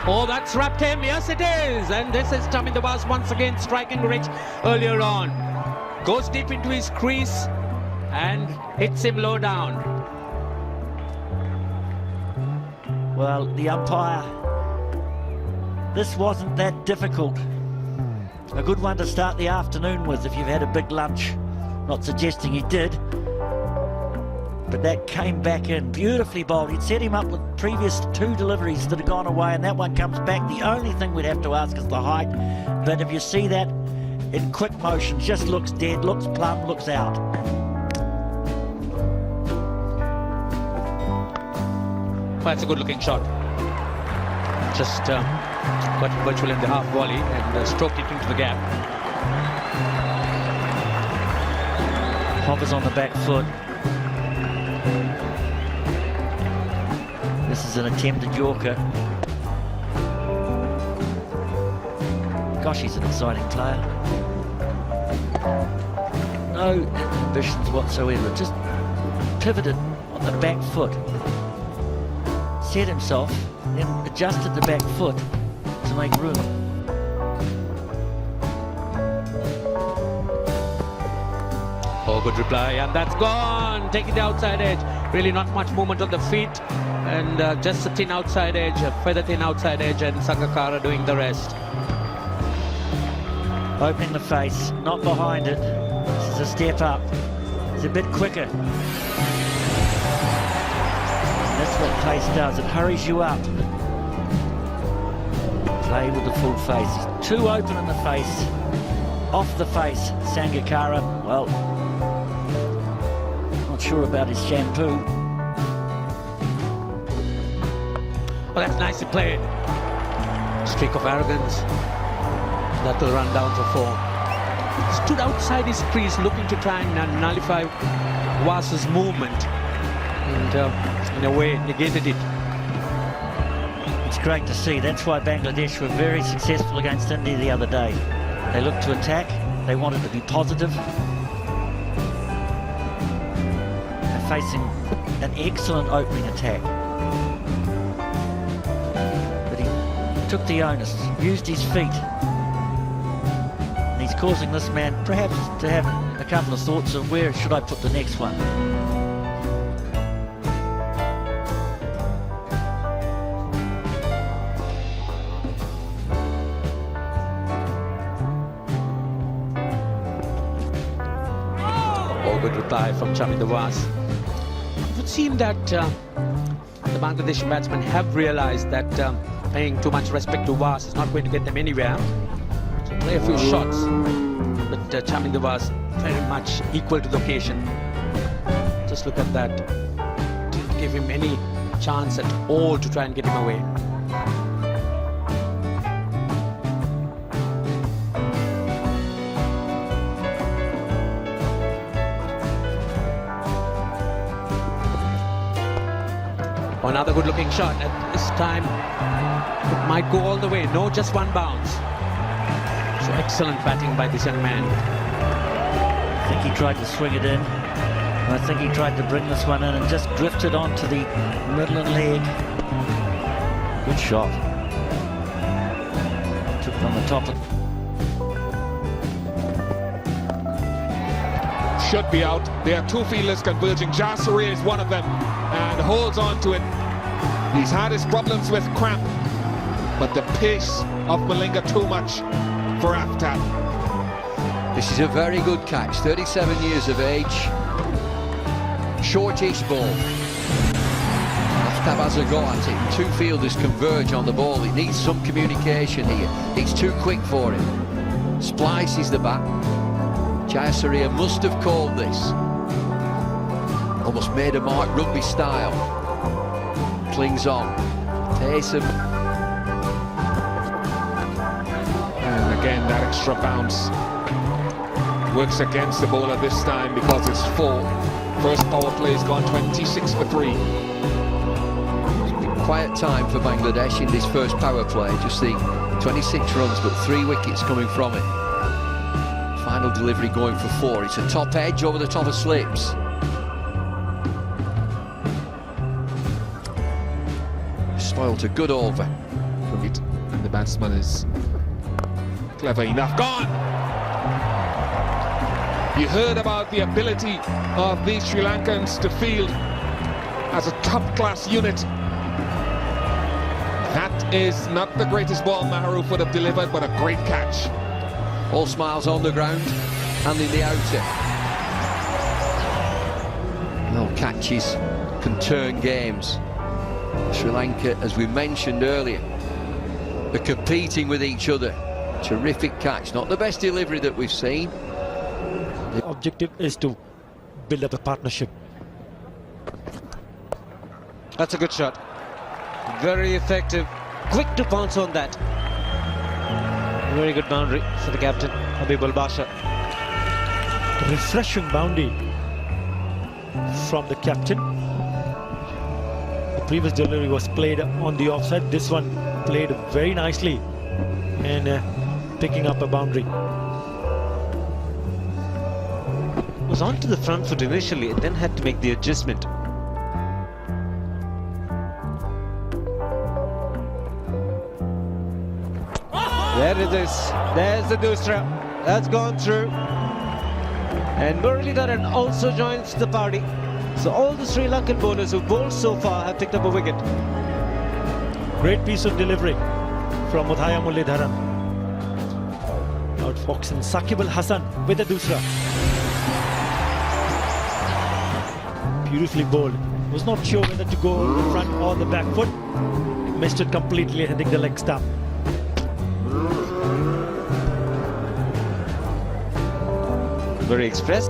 Oh, that's wrapped him. Yes, it is. And this is Chaminda Vaas once again striking rich earlier on. Goes deep into his crease and hits him low down. Well, the umpire, this wasn't that difficult. A good one to start the afternoon with if you've had a big lunch. Not suggesting he did, but that came back in beautifully bowled. He'd set him up with previous 2 deliveries that had gone away, and that one comes back. The only thing we'd have to ask is the height, but if you see that in quick motion, just looks dead, looks plumb, looks out. Well, that's a good looking shot. Just got virtually in the half volley and stroked it into the gap. Hovers on the back foot. This is an attempted Yorker. Gosh, he's an exciting player. No ambitions whatsoever, just pivoted on the back foot. Set himself, then adjusted the back foot to make room. Oh, good reply, and that's gone. Taking the outside edge. Really not much movement on the feet, and just a thin outside edge, a feather thin outside edge, and Sangakkara doing the rest. Opening the face, not behind it. This is a step up. It's a bit quicker. That's what pace does, it hurries you up. Play with the full face. He's too open in the face. Off the face, Sangakkara, well, not sure about his shampoo. Well, that's nicely played. Streak of arrogance. That will run down for 4. Stood outside his crease looking to try and nullify Vaas's movement. And in a way negated it. It's great to see. That's why Bangladesh were very successful against India the other day. They looked to attack. They wanted to be positive. They're facing an excellent opening attack. But he took the onus, used his feet. And he's causing this man perhaps to have a couple of thoughts of where should I put the next one. Good reply from Chaminda Vaas. It would seem that the Bangladeshi batsmen have realized that paying too much respect to Vaas is not going to get them anywhere. So play a few shots, but Chaminda Vaas very much equal to the occasion. Just look at that. Didn't give him any chance at all to try and get him away. Another good looking shot. At this time it might go all the way. No, just one bounce. So excellent batting by this young man. I think he tried to swing it in. I think he tried to bring this one in and just drifted onto the middle and leg. Good shot. Took it on the top. Should be out. There are 2 fielders converging. Jasuri is one of them and holds on to it. He's had his problems with cramp, but the pace of Malinga too much for Aftab. This is a very good catch, 37 years of age, shortish ball. Aftab has a go at it, 2 fielders converge on the ball. It needs some communication here, it's too quick for him. Splices the bat. Jayasuriya must have called this. Almost made a mark rugby style. Clings on. Taysom. And again, that extra bounce works against the bowler this time because it's 4. First power play has gone 26 for 3. It's been quiet time for Bangladesh in this first power play. Just the 26 runs, but 3 wickets coming from it. Final delivery going for 4. It's a top edge over the top of slips. Spoilt a good over of it, and the batsman is clever enough. Gone! You heard about the ability of these Sri Lankans to field as a top-class unit. That is not the greatest ball Maharoof would have delivered, but a great catch. All smiles on the ground and in the outer. Well, catches can turn games. Sri Lanka, as we mentioned earlier, are competing with each other. Terrific catch, not the best delivery that we've seen. The objective is to build up a partnership. That's a good shot. Very effective. Quick to pounce on that. Very good boundary for the captain, Habibul Basha. Refreshing boundary from the captain. The previous delivery was played on the offside. This one played very nicely and picking up a boundary. Was onto the front foot initially and then had to make the adjustment. There it is. There's the Dusra. That's gone through. And Muralidharan also joins the party. So all the Sri Lankan bowlers who bowled so far have picked up a wicket. Great piece of delivery from Uthaya Muralidharan. Out Fox and Saqib Al Hasan with the Dusra. Beautifully bowled. Was not sure whether to go on the front or the back foot. Missed it completely, hitting the leg stump. Very express.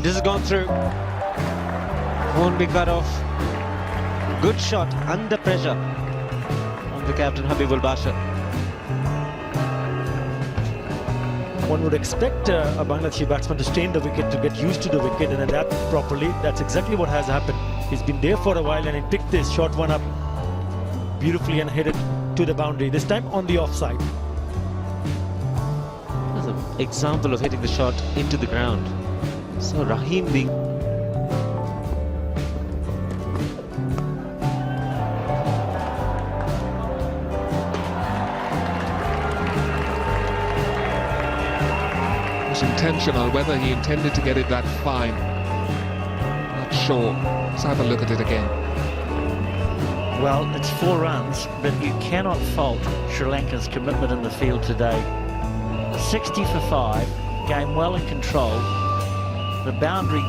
This has gone through. Won't be cut off. Good shot under pressure on the captain Habibul Basha. One would expect a Bangladeshi batsman to stay in the wicket, to get used to the wicket and adapt properly. That's exactly what has happened. He's been there for a while and he picked this short one up beautifully and hit it to the boundary, this time on the offside. That's an example of hitting the shot into the ground. So Rahim being... It was intentional. Whether he intended to get it that fine, not sure. Let's have a look at it again. Well, it's 4 runs, but you cannot fault Sri Lanka's commitment in the field today. 60 for 5, game well in control. The boundary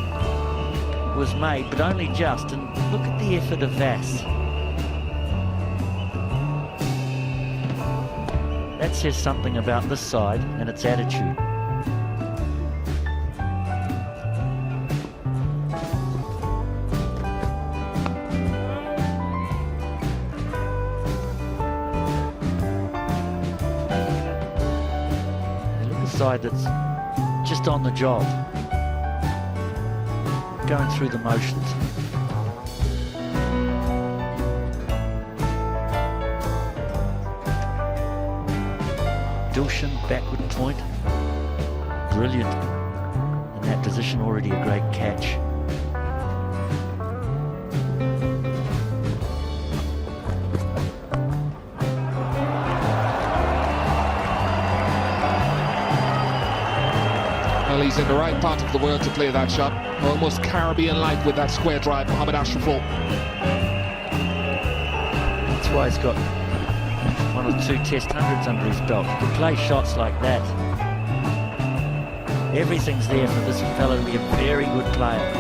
was made, but only just, and look at the effort of Vass. That says something about this side and its attitude. Side that's just on the job, going through the motions. Dilshan backward point, brilliant in that position, already a great catch. Well, he's in the right part of the world to play that shot. Almost Caribbean-like with that square drive, Mohamed Ashraful. That's why he's got 1 or 2 Test hundreds under his belt. He can play shots like that. Everything's there for this fellow to be a very good player.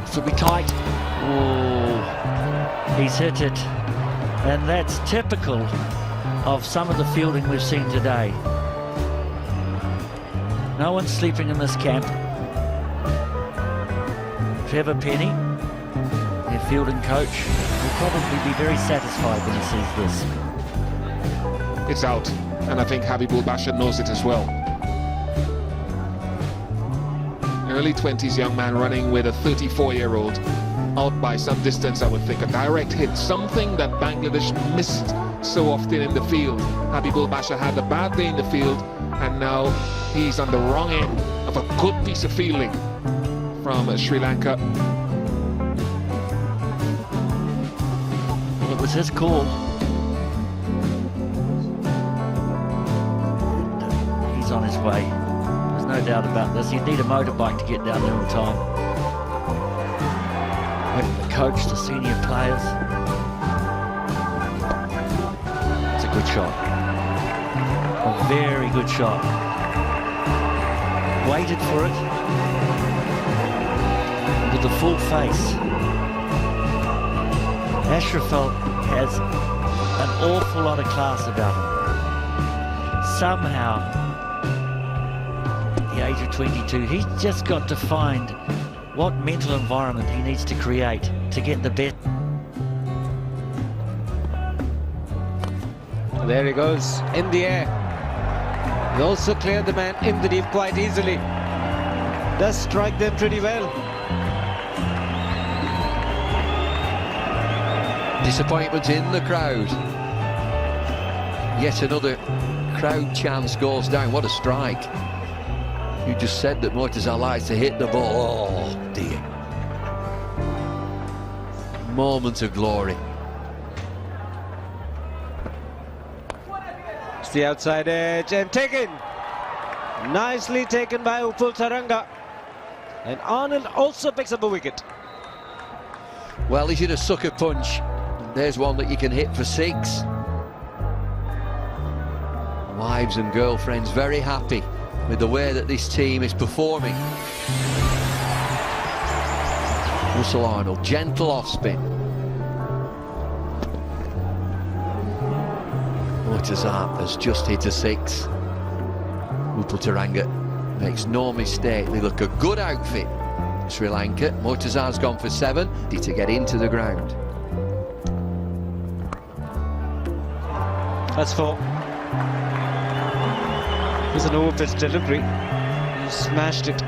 This will be tight. Oh, he's hit it. And that's typical of some of the fielding we've seen today. No one's sleeping in this camp. Trevor Penny, their fielding coach, will probably be very satisfied when he sees this. It's out, and I think Habibul Basha knows it as well. Early 20s young man running with a 34-year-old. Out by some distance, I would think. A direct hit, something that Bangladesh missed so often in the field. Habibul Basha had a bad day in the field, and now he's on the wrong end of a good piece of fielding. from Sri Lanka. Well, it was his call. He's on his way. There's no doubt about this. You need a motorbike to get down there on time. Waiting for the coach, the senior players. It's a good shot. A very good shot. Waited for it. With the full face. Ashraful has an awful lot of class about him. Somehow, at the age of 22, he's just got to find what mental environment he needs to create to get the best. There he goes, in the air. He also cleared the man in the deep quite easily. Does strike them pretty well. Disappointment in the crowd. Yet another crowd chance goes down. What a strike. You just said that Mortazar likes to hit the ball. Oh dear. Moment of glory. It's the outside edge and taken. Nicely taken by Upul Taranga. And Arnold also picks up a wicket. Well, he's in a sucker punch. There's one that you can hit for 6. Wives and girlfriends very happy with the way that this team is performing. Russell Arnold, gentle off spin. Mortazar has just hit a 6. Upul Taranga makes no mistake. They look a good outfit. Sri Lanka. Mortazar's gone for 7 to get into the ground. That's 4. It was an over-pitch delivery. Smashed it.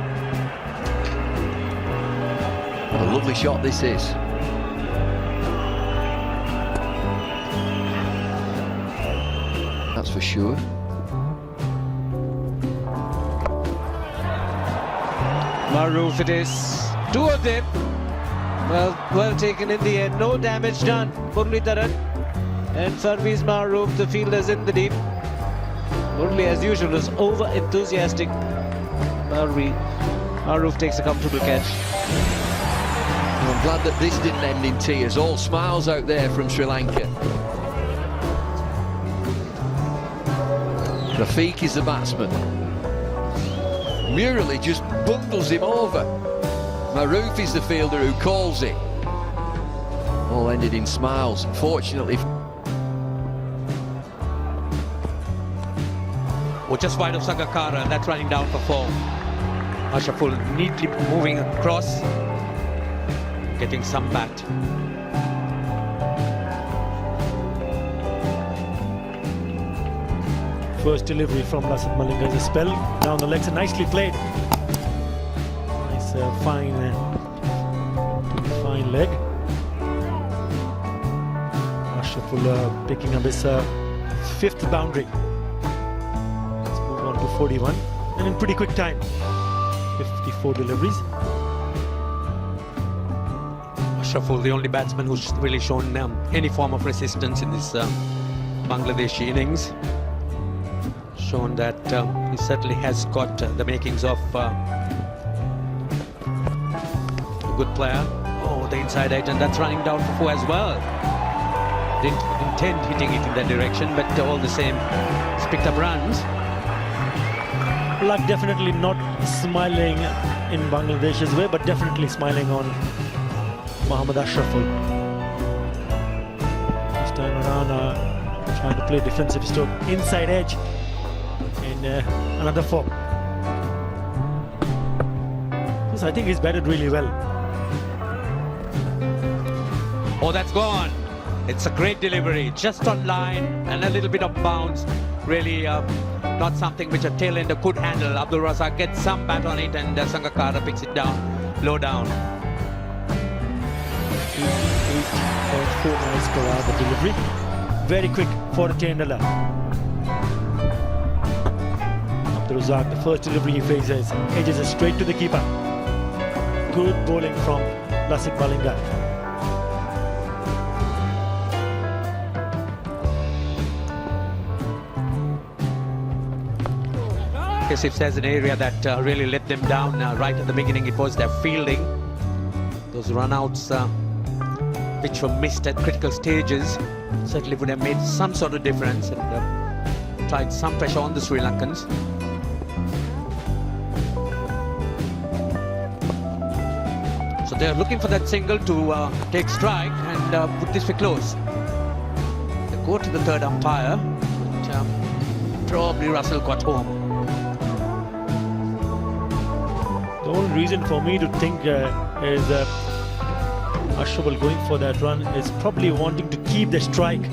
What a lovely shot this is. That's for sure. Maroof it is. 2 of them. Well taken in the end. No damage done. Muralidharan and Parvez Maroof, the fielders in the deep. Murali, as usual, is over-enthusiastic. Maroof takes a comfortable catch. I'm glad that this didn't end in tears. All smiles out there from Sri Lanka. Rafiq is the batsman. Murali just bundles him over. Maroof is the fielder who calls it. All ended in smiles, fortunately. Or just wide of Sangakkara, and that's running down for 4. Ashraful neatly moving across, getting some bat. First delivery from Lasith Malinga is a spell down the legs and nicely played. Nice fine leg. Ashraful picking up his 5th boundary. Let's move on to 41 and in pretty quick time. 54 deliveries. Ashraful, the only batsman who's really shown any form of resistance in this Bangladeshi innings. Shown that he certainly has got the makings of a good player. Oh, the inside edge, and that's running down for 4 as well. Didn't intend hitting it in that direction, but all the same, he's picked up runs. Luck definitely not smiling in Bangladesh's way, but definitely smiling on Mohammad Ashraful. This time around, trying to play defensive stroke, inside edge, and another 4. So I think he's batted really well. Oh, that's gone. It's a great delivery, just on line and a little bit of bounce. Really not something which a tail ender could handle. Abdul Razak gets some bat on it, and Sangakkara picks it down, low down. 8.4 miles per hour the delivery. Very quick for a Tendala. Abdul Razak, the first delivery he faces, edges it straight to the keeper. good bowling from Lasik Malinga. Yes, if there's an area that really let them down right at the beginning, it was their fielding. Those runouts which were missed at critical stages certainly would have made some sort of difference and tried some pressure on the Sri Lankans. So they're looking for that single to take strike and put this for close. They go to the third umpire, but probably Russell got home. The only reason for me to think is Ashraful going for that run is probably wanting to keep the strike.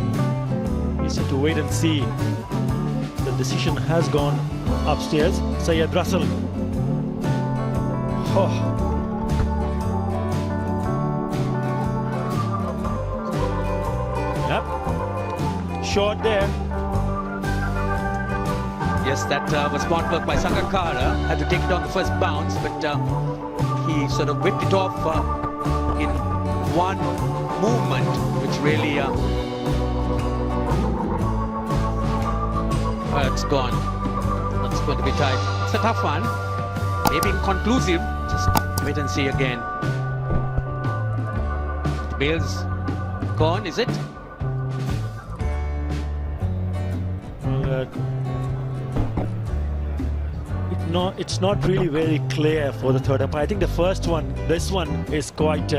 He's to wait and see. The decision has gone upstairs. Syed Russell. Oh. Yep. Short there. Yes, that was smart work by Sangakkara. Had to take it on the first bounce, but he sort of whipped it off in one movement, which really it's gone. That's going to be tight. It's a tough one. Maybe inconclusive. Just wait and see again. Bale's gone, is it? No, it's not really very clear for the third umpire. I think the first one, this one is quite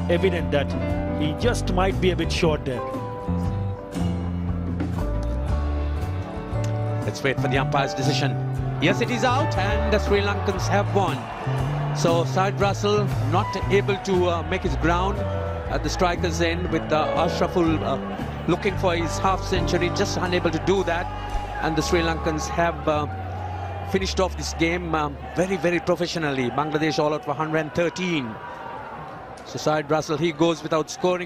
evident that he just might be a bit short there. Let's wait for the umpire's decision. Yes, it is out, and the Sri Lankans have won. So Syed Russell not able to make his ground at the striker's end, with Ashraful looking for his half century, just unable to do that. And the Sri Lankans have finished off this game very, very professionally. Bangladesh all out for 113. So Syed Russell, he goes without scoring.